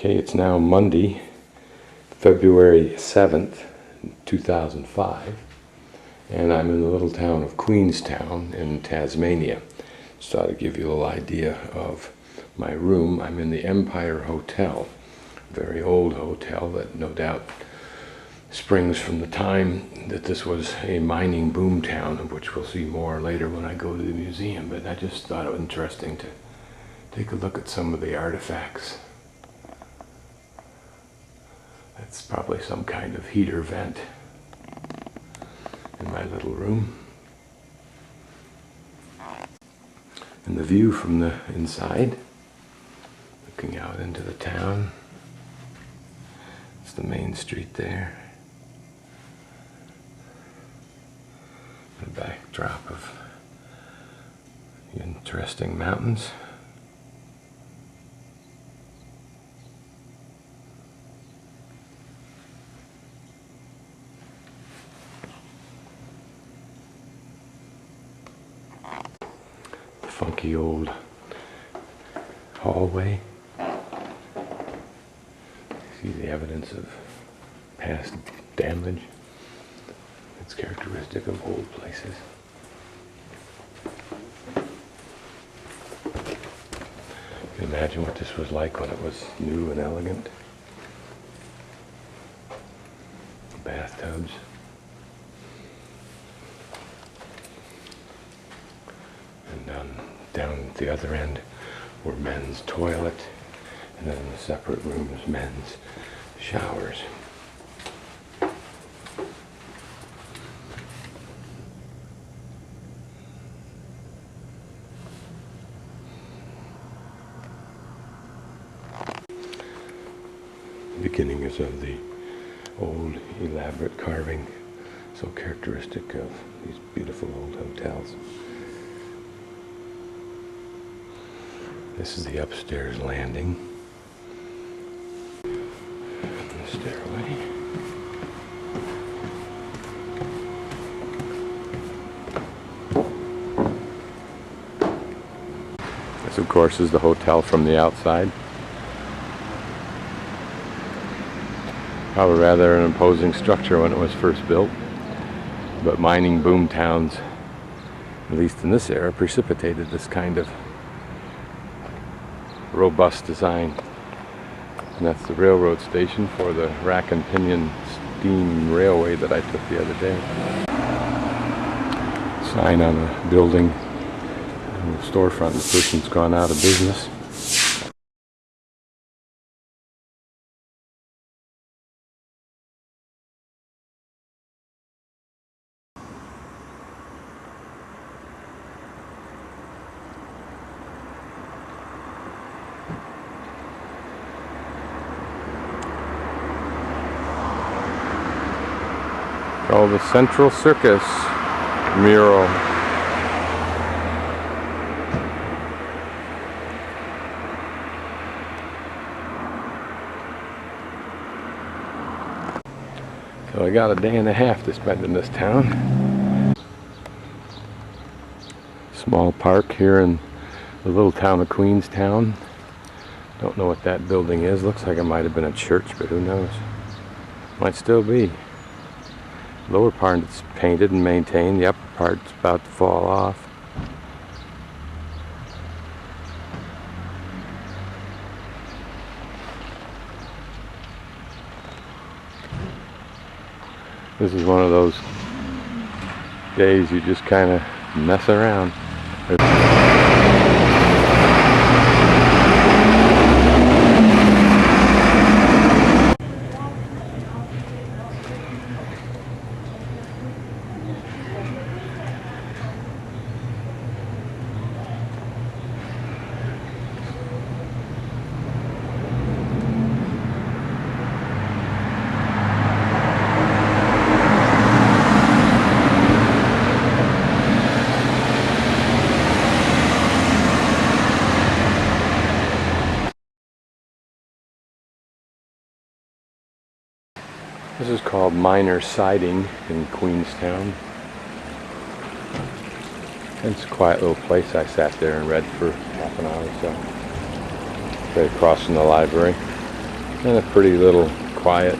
Okay, it's now Monday, February 7th, 2005, and I'm in the little town of Queenstown in Tasmania. Just thought I'd give you a little idea of my room. I'm in the Empire Hotel, a very old hotel that no doubt springs from the time that this was a mining boom town, of which we'll see more later when I go to the museum. But I just thought it was interesting to take a look at some of the artifacts. That's probably some kind of heater vent in my little room. And the view from the inside, looking out into the town. It's the main street there. The backdrop of the interesting mountains. Funky old hallway. See the evidence of past damage. It's characteristic of old places. You can imagine what this was like when it was new and elegant. Bathtubs. And down at the other end were men's toilet, and then in the separate rooms, men's showers. Beginnings of the old elaborate carving, so characteristic of these beautiful old hotels. This is the upstairs landing. The stairway. This, of course, is the hotel from the outside. Probably rather an imposing structure when it was first built, but mining boom towns, at least in this era, precipitated this kind of robust design. And that's the railroad station for the rack and pinion steam railway that I took the other day. Sign on a building in the storefront, the person's gone out of business. Called the Central Circus mural. So I got a day and a half to spend in this town. Small park here in the little town of Queenstown. Don't know what that building is. Looks like it might have been a church, but who knows? Might still be. Lower part is painted and maintained. The upper part's about to fall off. This is one of those days you just kind of mess around. This is called Miner Siding in Queenstown. It's a quiet little place. I sat there and read for half an hour or so. Right across from the library. And a pretty little quiet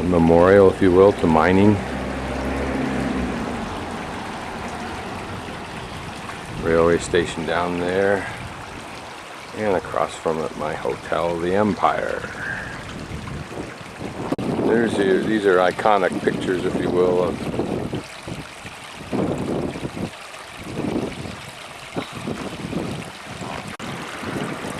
memorial, if you will, to mining. Railway station down there. And across from it, my hotel, the Empire. These are iconic pictures, if you will, of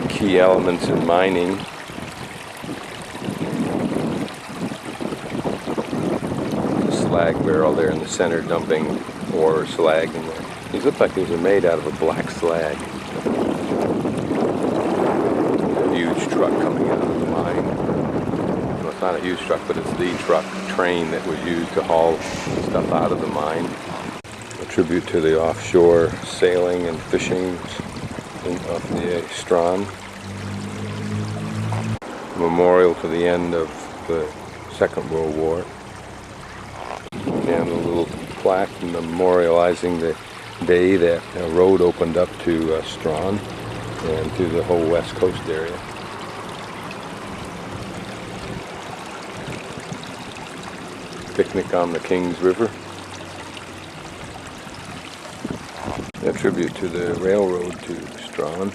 key elements in mining. The slag barrel there in the center, dumping ore or slag in there. These look like these are made out of a black slag. A huge truck coming out of the mine. Well, it's not a huge truck, but it's the truck train that was used to haul stuff out of the mine. A tribute to the offshore sailing and fishing off the Strand. Memorial to the end of the Second World War. And a little plaque memorializing the day that a road opened up to Strand and to the whole west coast area. Picnic on the Kings River. A tribute to the railroad to Strand.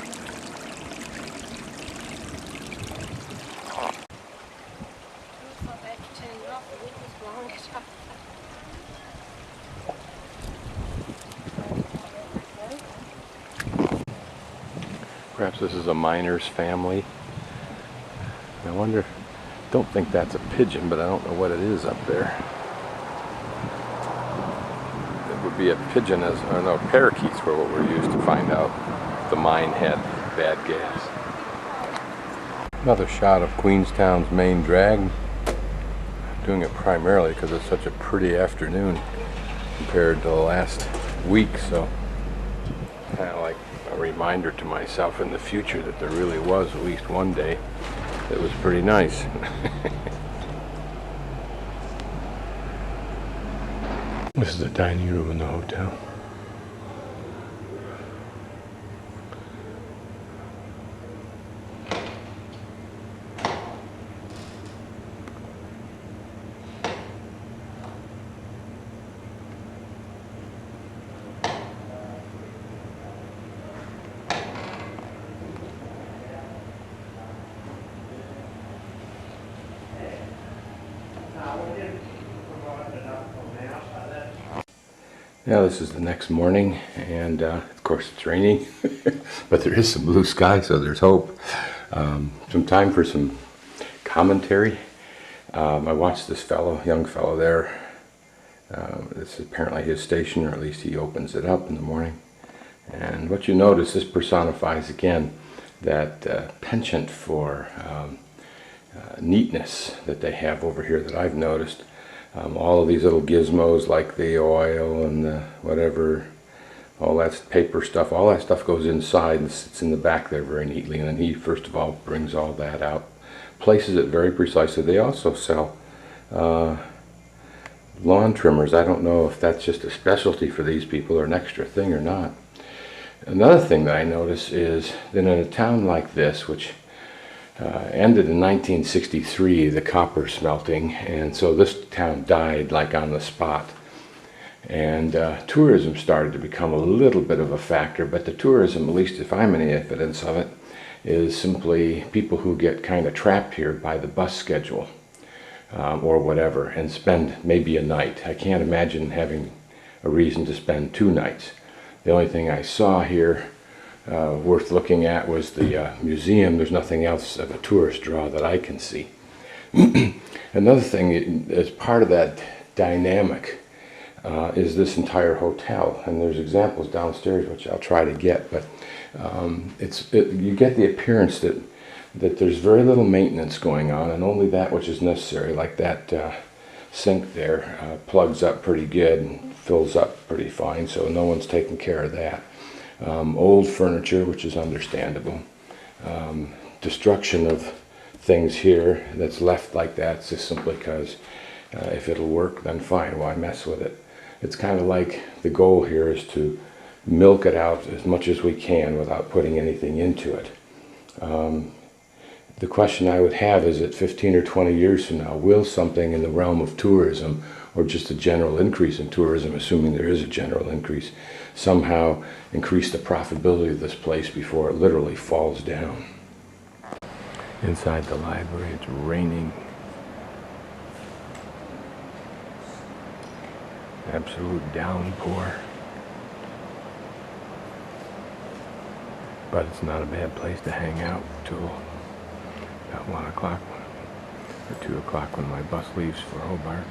Perhaps this is a miner's family. I wonder, don't think that's a pigeon, but I don't know what it is up there. It would be a pigeon, or no, parakeets were what we're used to find out the mine had bad gas. Another shot of Queenstown's main drag. I'm doing it primarily because it's such a pretty afternoon compared to the last week, so kind of like a reminder to myself in the future that there really was at least one day that was pretty nice. This is the dining room in the hotel. Now this is the next morning, and of course it's raining, but there is some blue sky, so there's hope. Some time for some commentary. I watched this young fellow there. This is apparently his station, or at least he opens it up in the morning. And what you notice, this personifies again that penchant for neatness that they have over here that I've noticed. All of these little gizmos like the oil and the whatever, all that paper stuff, all that stuff goes inside and sits in the back there very neatly. And then he first of all brings all that out, places it very precisely. They also sell lawn trimmers. I don't know if that's just a specialty for these people or an extra thing or not. Another thing that I notice is that in a town like this, which ended in 1963, the copper smelting, and so this town died like on the spot. And tourism started to become a little bit of a factor, but the tourism, at least if I'm any evidence of it, is simply people who get kind of trapped here by the bus schedule or whatever and spend maybe a night. I can't imagine having a reason to spend 2 nights. The only thing I saw here worth looking at was the museum. There's nothing else of a tourist draw that I can see. Another thing, as part of that dynamic, is this entire hotel, and there's examples downstairs which I'll try to get, but you get the appearance that there's very little maintenance going on, and only that which is necessary, like that sink there plugs up pretty good and fills up pretty fine, so no one's taking care of that. Old furniture, which is understandable. Destruction of things here that's left like that just simply because if it'll work, then fine, why mess with it? It's kind of like the goal here is to milk it out as much as we can without putting anything into it. the question I would have is that 15 or 20 years from now, will something in the realm of tourism, or just a general increase in tourism, assuming there is a general increase, somehow increase the profitability of this place before it literally falls down? Inside the library, it's raining. Absolute downpour. But it's not a bad place to hang out till about 1 o'clock or 2 o'clock when my bus leaves for Hobart.